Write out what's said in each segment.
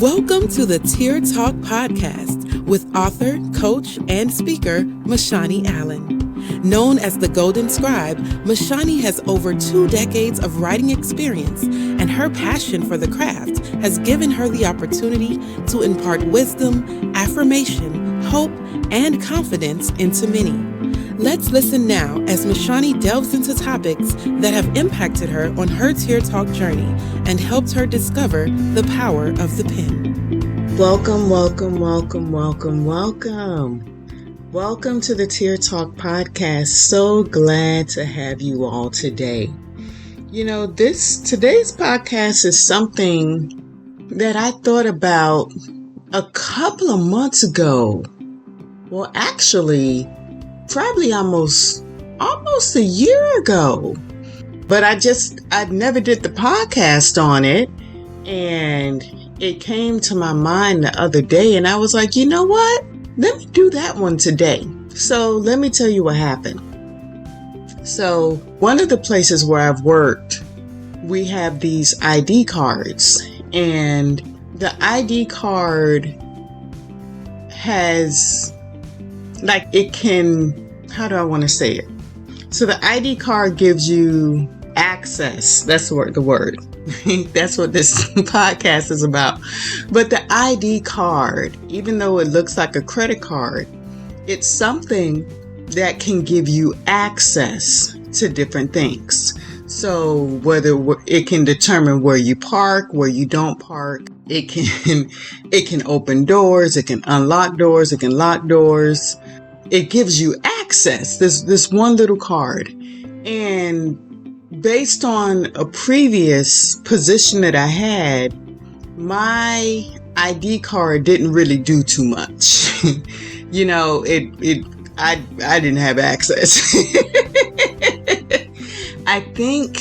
Welcome to the Tear Talk Podcast with author, coach, and speaker, MaShani Allen. Known as the Golden Scribe, MaShani has over 2 decades of writing experience, and her passion for the craft has given her the opportunity to impart wisdom, affirmation, hope, and confidence into many. Let's listen now as MaShani delves into topics that have impacted her on her Tear Talk journey and helped her discover the power of the pen. Welcome to the Tear Talk Podcast. So glad to have you all today. You know, today's podcast is something that I thought about a couple of months ago. Well, actually, probably almost a year ago. But I never did the podcast on it. And it came to my mind the other day and I was like, you know what? Let me do that one today. So let me tell you what happened. So one of the places where I've worked, we have these ID cards, and the ID card has, how do I want to say it? So the ID card gives you access. That's the word. That's what this podcast is about. But the ID card, even though it looks like a credit card, it's something that can give you access to different things. So whether it can determine where you park, where you don't park, it can open doors, it can unlock doors, it can lock doors. It gives you access, this one little card. And based on a previous position that I had, my ID card didn't really do too much. You know, I didn't have access. I think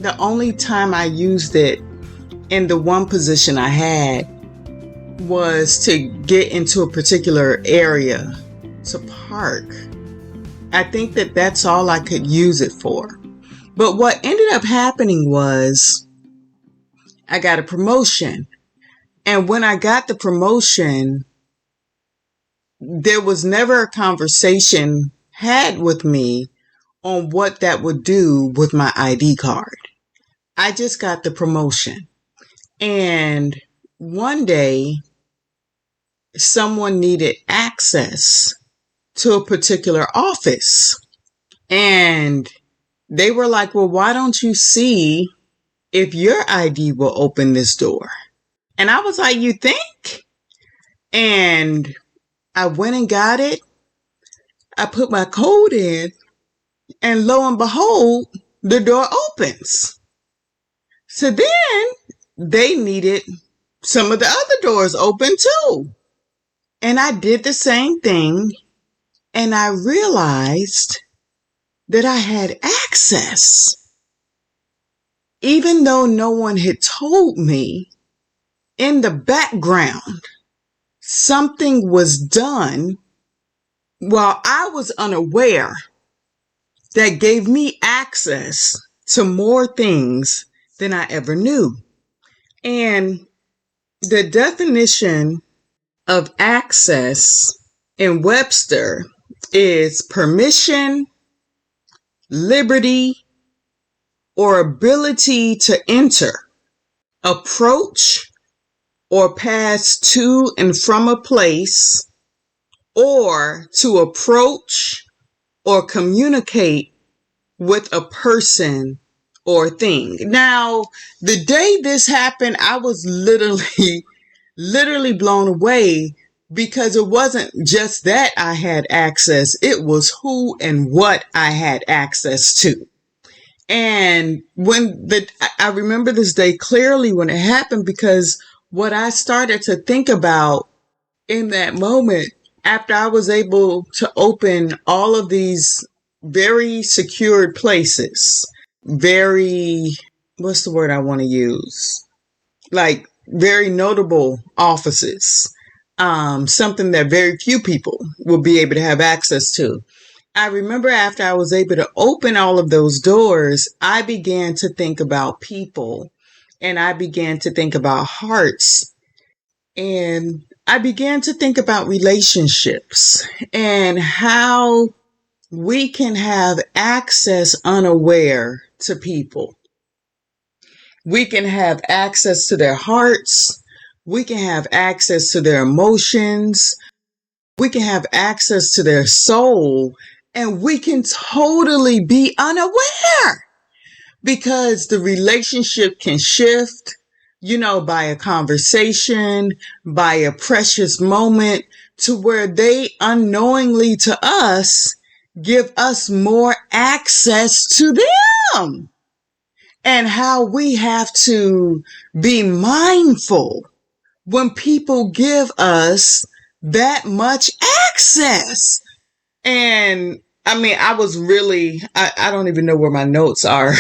the only time I used it in the one position I had was to get into a particular area to park. I think that's all I could use it for. But what ended up happening was I got a promotion. And when I got the promotion, there was never a conversation had with me on what that would do with my ID card. I just got the promotion. And one day, someone needed access to a particular office. And they were like, well, why don't you see if your ID will open this door? And I was like, you think? And I went and got it. I put my code in, and lo and behold, the door opens. So then they needed some of the other doors open too. And I did the same thing, and I realized that I had access. Even though no one had told me, in the background, something was done while I was unaware that gave me access to more things than I ever knew. And the definition of access in Webster is permission, liberty, or ability to enter, approach, or pass to and from a place, or to approach or communicate with a person or thing. Now, the day this happened, I was literally blown away, because it wasn't just that I had access, it was who and what I had access to. And I remember this day clearly when it happened, because what I started to think about in that moment, after I was able to open all of these very secured places, what's the word I want to use? Like very notable offices, something that very few people will be able to have access to. I remember after I was able to open all of those doors, I began to think about people, and I began to think about hearts And I began to think about relationships and how we can have access unaware to people. We can have access to their hearts. We can have access to their emotions. We can have access to their soul, and we can totally be unaware because the relationship can shift, by a conversation, by a precious moment, to where they unknowingly to us give us more access to them, and how we have to be mindful when people give us that much access. And I mean, I don't even know where my notes are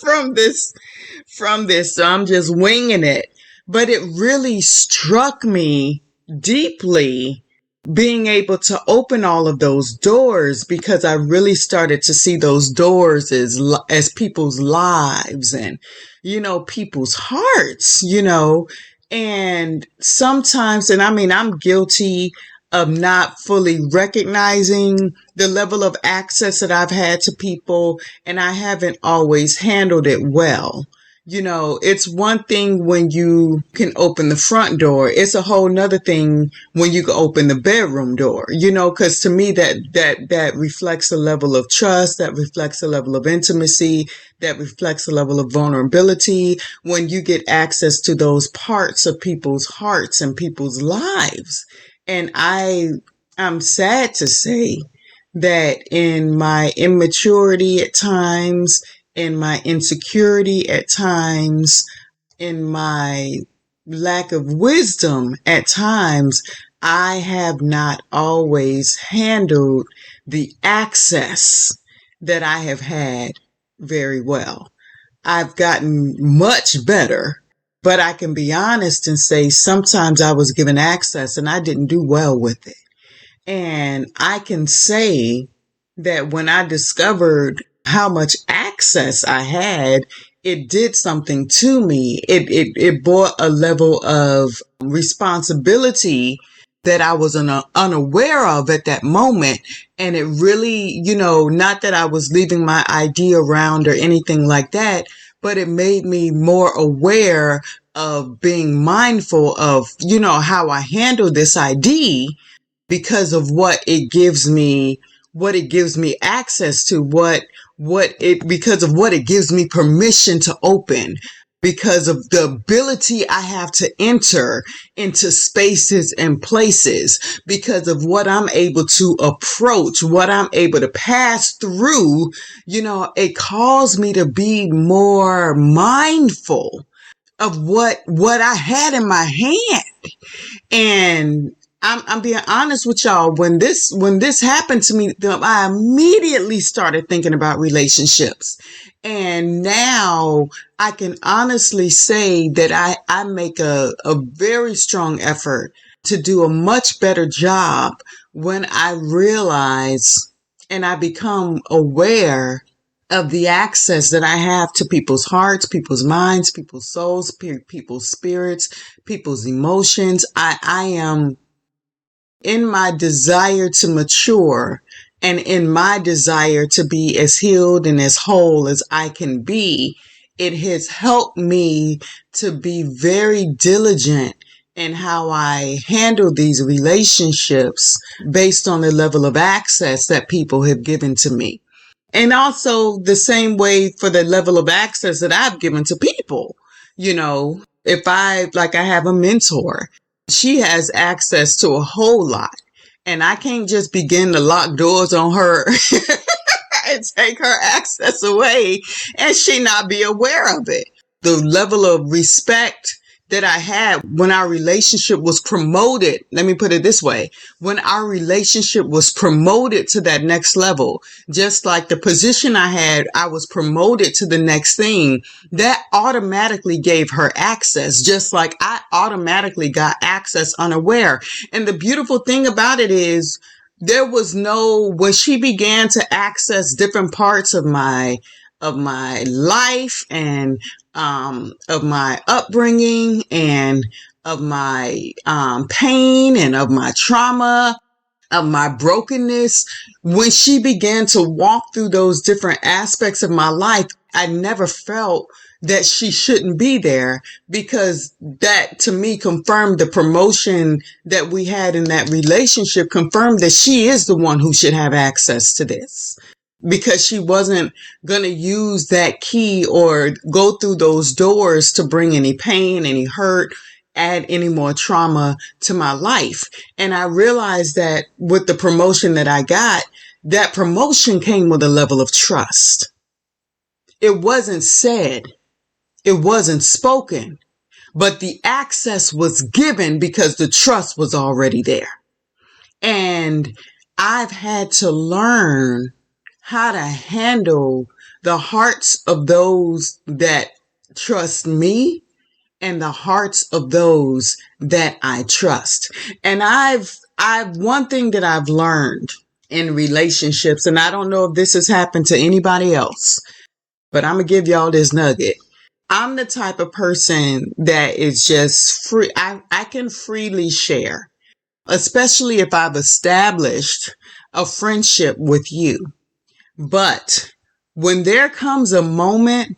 from this, so I'm just winging it. But it really struck me deeply being able to open all of those doors, because I really started to see those doors as people's lives and, people's hearts, and sometimes, and I mean, I'm guilty of not fully recognizing the level of access that I've had to people, and I haven't always handled it well. It's one thing when you can open the front door. It's a whole nother thing when you can open the bedroom door, because to me that reflects a level of trust, that reflects a level of intimacy, that reflects a level of vulnerability when you get access to those parts of people's hearts and people's lives. And I'm sad to say that in my immaturity at times, in my insecurity at times, in my lack of wisdom at times, I have not always handled the access that I have had very well. I've gotten much better, but I can be honest and say sometimes I was given access and I didn't do well with it. And I can say that when I discovered how much access I had, it did something to me. It brought a level of responsibility that I was unaware of at that moment. And it really, not that I was leaving my ID around or anything like that, but it made me more aware of being mindful of, how I handle this ID, because of what it gives me access to, because of what it gives me permission to open, because of the ability I have to enter into spaces and places, because of what I'm able to approach, what I'm able to pass through. It calls me to be more mindful of what I had in my hand. And I'm being honest with y'all. When this happened to me, I immediately started thinking about relationships. And now I can honestly say that I make a very strong effort to do a much better job when I realize and I become aware of the access that I have to people's hearts, people's minds, people's souls, people's spirits, people's emotions. I am, in my desire to mature and in my desire to be as healed and as whole as I can be, it has helped me to be very diligent in how I handle these relationships based on the level of access that people have given to me. And also the same way for the level of access that I've given to people. If I have a mentor, she has access to a whole lot, and I can't just begin to lock doors on her and take her access away and she not be aware of it. The level of respect that I had when our relationship was promoted, let me put it this way, when our relationship was promoted to that next level, just like the position I had, I was promoted to the next thing, that automatically gave her access, just like I automatically got access unaware. And the beautiful thing about it is, when she began to access different parts of my life and of my upbringing and of my pain and of my trauma, of my brokenness. When she began to walk through those different aspects of my life, I never felt that she shouldn't be there, because that to me confirmed the promotion that we had in that relationship, confirmed that she is the one who should have access to this, because she wasn't going to use that key or go through those doors to bring any pain, any hurt, add any more trauma to my life. And I realized that with the promotion that I got, that promotion came with a level of trust. It wasn't said, it wasn't spoken, but the access was given because the trust was already there. And I've had to learn how to handle the hearts of those that trust me and the hearts of those that I trust. And one thing that I've learned in relationships, and I don't know if this has happened to anybody else, but I'm going to give y'all this nugget. I'm the type of person that is just free. I can freely share, especially if I've established a friendship with you. But when there comes a moment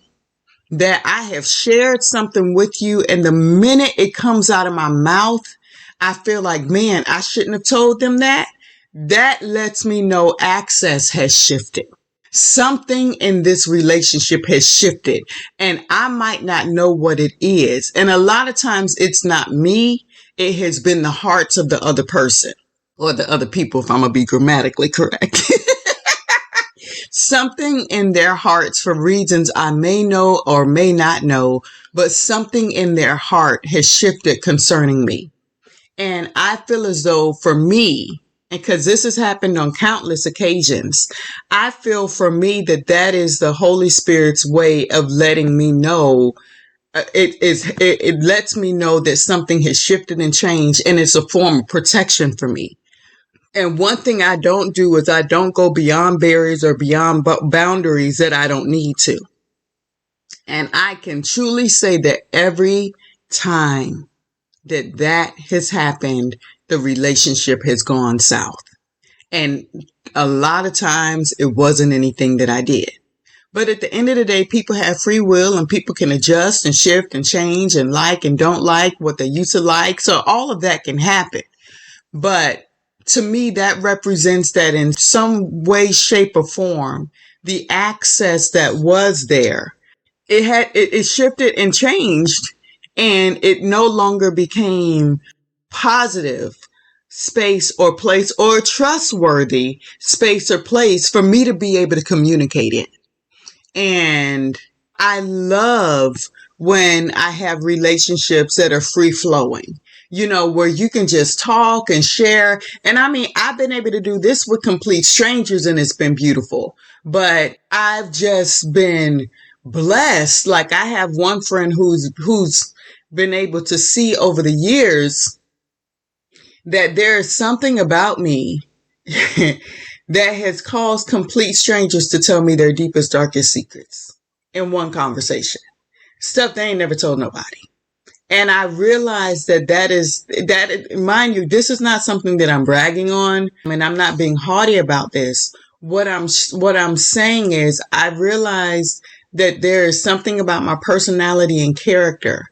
that I have shared something with you, and the minute it comes out of my mouth, I feel like, man, I shouldn't have told them that. That lets me know access has shifted. Something in this relationship has shifted, and I might not know what it is. And a lot of times it's not me. It has been the hearts of the other person, or the other people, if I'm going to be grammatically correct. Something in their hearts, for reasons I may know or may not know, but something in their heart has shifted concerning me. And I feel as though for me, because this has happened on countless occasions, I feel for me that is the Holy Spirit's way of letting me know. It lets me know that something has shifted and changed, and it's a form of protection for me. And one thing I don't do is I don't go beyond barriers or beyond boundaries that I don't need to. And I can truly say that every time that has happened, the relationship has gone south. And a lot of times it wasn't anything that I did. But at the end of the day, people have free will, and people can adjust and shift and change and like and don't like what they used to like. So all of that can happen. But to me, that represents that in some way, shape, or form, the access that was there, it shifted and changed, and it no longer became positive space or place or trustworthy space or place for me to be able to communicate it. And I love when I have relationships that are free flowing, where you can just talk and share. And I mean, I've been able to do this with complete strangers, and it's been beautiful, but I've just been blessed. Like, I have one friend who's been able to see over the years that there's something about me that has caused complete strangers to tell me their deepest, darkest secrets in one conversation. Stuff they ain't never told nobody. And I realized that mind you, this is not something that I'm bragging on, and I'm not being haughty about this. What I'm saying is, I realized that there is something about my personality and character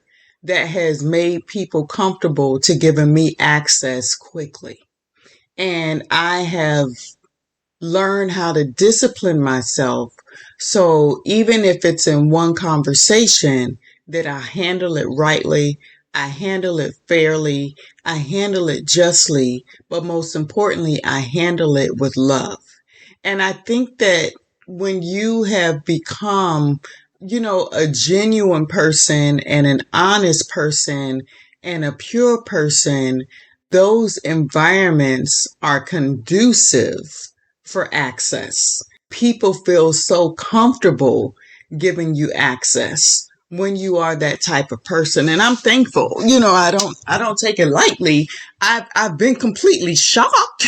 that has made people comfortable to giving me access quickly. And I have learned how to discipline myself. So even if it's in one conversation, that I handle it rightly, I handle it fairly, I handle it justly, but most importantly, I handle it with love. And I think that when you have become, a genuine person and an honest person and a pure person, those environments are conducive for access. People feel so comfortable giving you access when you are that type of person. And I'm thankful. I don't take it lightly. I've been completely shocked.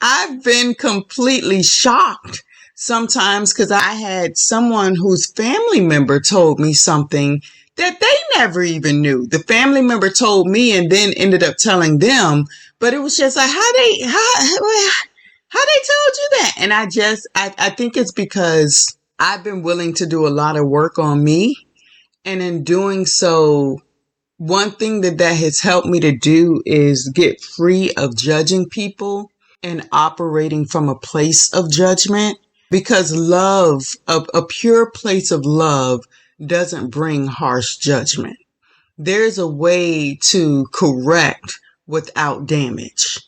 I've been completely shocked sometimes, because I had someone whose family member told me something that they never even knew. The family member told me and then ended up telling them, but it was just like, how they told you that? And I think it's because I've been willing to do a lot of work on me. And in doing so, one thing that has helped me to do is get free of judging people and operating from a place of judgment, because love, a pure place of love, doesn't bring harsh judgment. There's a way to correct without damage.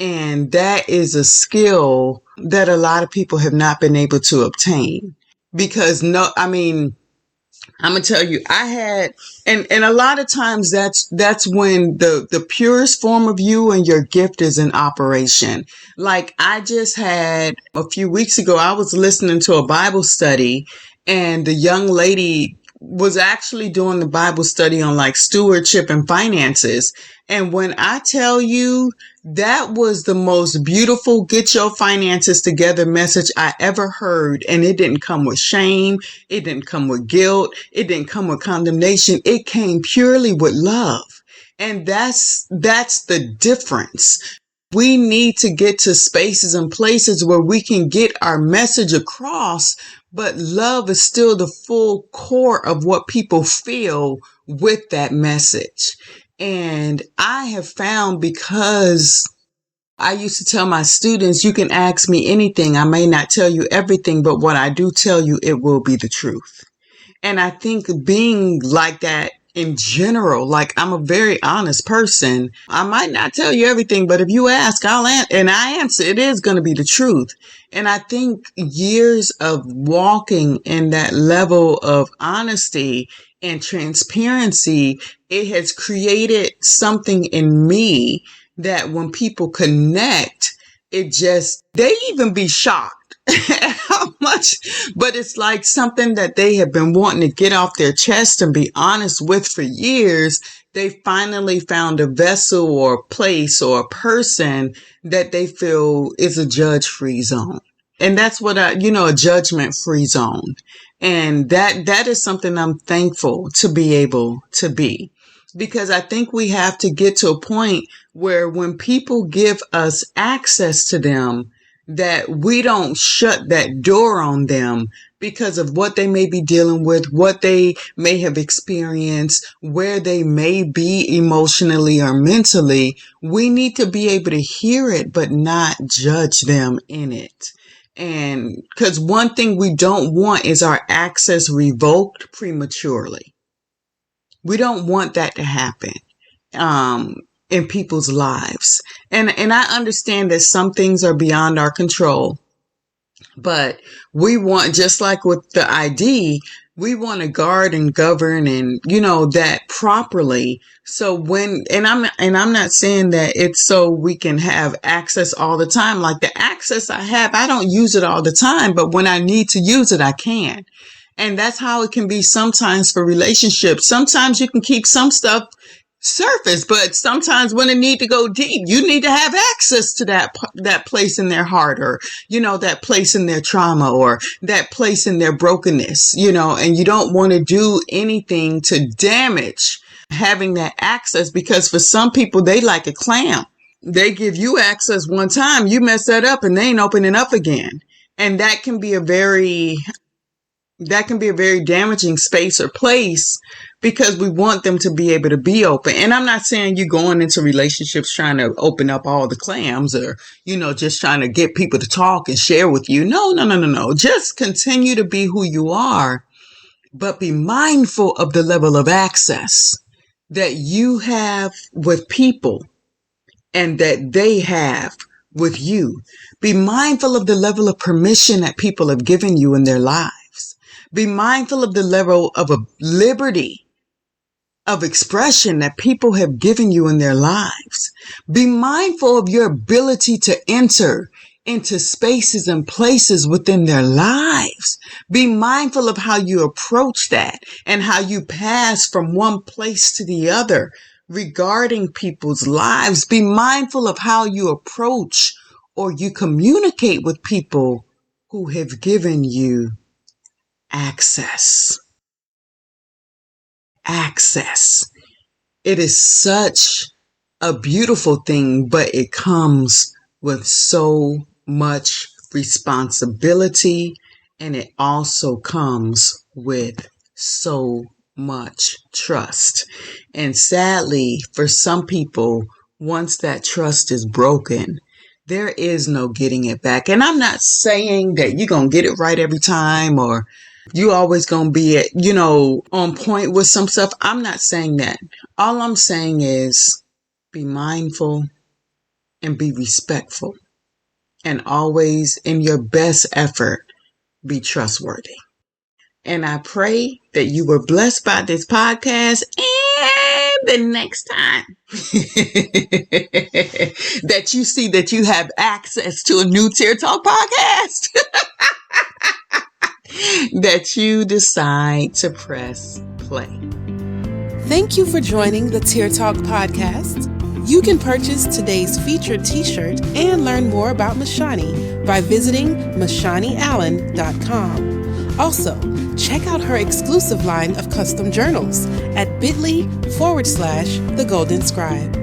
And that is a skill that a lot of people have not been able to obtain. Because I'm gonna tell you, I had, and a lot of times that's when the purest form of you and your gift is in operation. Like I just had a few weeks ago, I was listening to a Bible study, and the young lady was actually doing the Bible study on like stewardship and finances. And when I tell you, that was the most beautiful get your finances together message I ever heard. And it didn't come with shame. It didn't come with guilt. It didn't come with condemnation. It came purely with love. And that's the difference. We need to get to spaces and places where we can get our message across, but love is still the full core of what people feel with that message. And I have found, because I used to tell my students, you can ask me anything. I may not tell you everything, but what I do tell you, it will be the truth. And I think being like that in general, like I'm a very honest person. I might not tell you everything, but if you ask, I'll answer, and I answer, it is going to be the truth. And I think years of walking in that level of honesty and transparency, it has created something in me that when people connect, they even be shocked at how much, but it's like something that they have been wanting to get off their chest and be honest with for years. They finally found a vessel or a place or a person that they feel is a judge-free zone. And that's what a judgment-free zone. And that is something I'm thankful to be able to be. Because I think we have to get to a point where when people give us access to them, that we don't shut that door on them because of what they may be dealing with, what they may have experienced, where they may be emotionally or mentally. We need to be able to hear it, but not judge them in it. And because one thing we don't want is our access revoked prematurely. We don't want that to happen in people's lives. And I understand that some things are beyond our control, but we want, just like with the ID, we want to guard and govern and, that properly. So I'm not saying that it's so we can have access all the time. Like the access I have, I don't use it all the time, but when I need to use it, I can. And that's how it can be sometimes for relationships. Sometimes you can keep some stuff surface, but sometimes when it need to go deep, you need to have access to that place in their heart, or, that place in their trauma, or that place in their brokenness, and you don't want to do anything to damage having that access, because for some people, they like a clam. They give you access one time, you mess that up and they ain't opening up again. And that can be a very damaging space or place, because we want them to be able to be open. And I'm not saying you going into relationships trying to open up all the clams, or, just trying to get people to talk and share with you. No. Just continue to be who you are, but be mindful of the level of access that you have with people and that they have with you. Be mindful of the level of permission that people have given you in their lives. Be mindful of the level of a liberty of expression that people have given you in their lives. Be mindful of your ability to enter into spaces and places within their lives. Be mindful of how you approach that and how you pass from one place to the other regarding people's lives. Be mindful of how you approach or you communicate with people who have given you access. access. It is such a beautiful thing, but it comes with so much responsibility, and it also comes with so much trust. And sadly, for some people, once that trust is broken, there is no getting it back. And I'm not saying that you're going to get it right every time, or you always going to be on point with some stuff. I'm not saying that. All I'm saying is be mindful and be respectful, and always in your best effort, be trustworthy. And I pray that you were blessed by this podcast, and the next time that you see that you have access to a new Tear Talk podcast, that you decide to press play. Thank you for joining the Tear Talk podcast. You can purchase today's featured t-shirt and learn more about MaShani by visiting MaShaniAllen.com. Also, check out her exclusive line of custom journals at bit.ly/The Golden Scribe.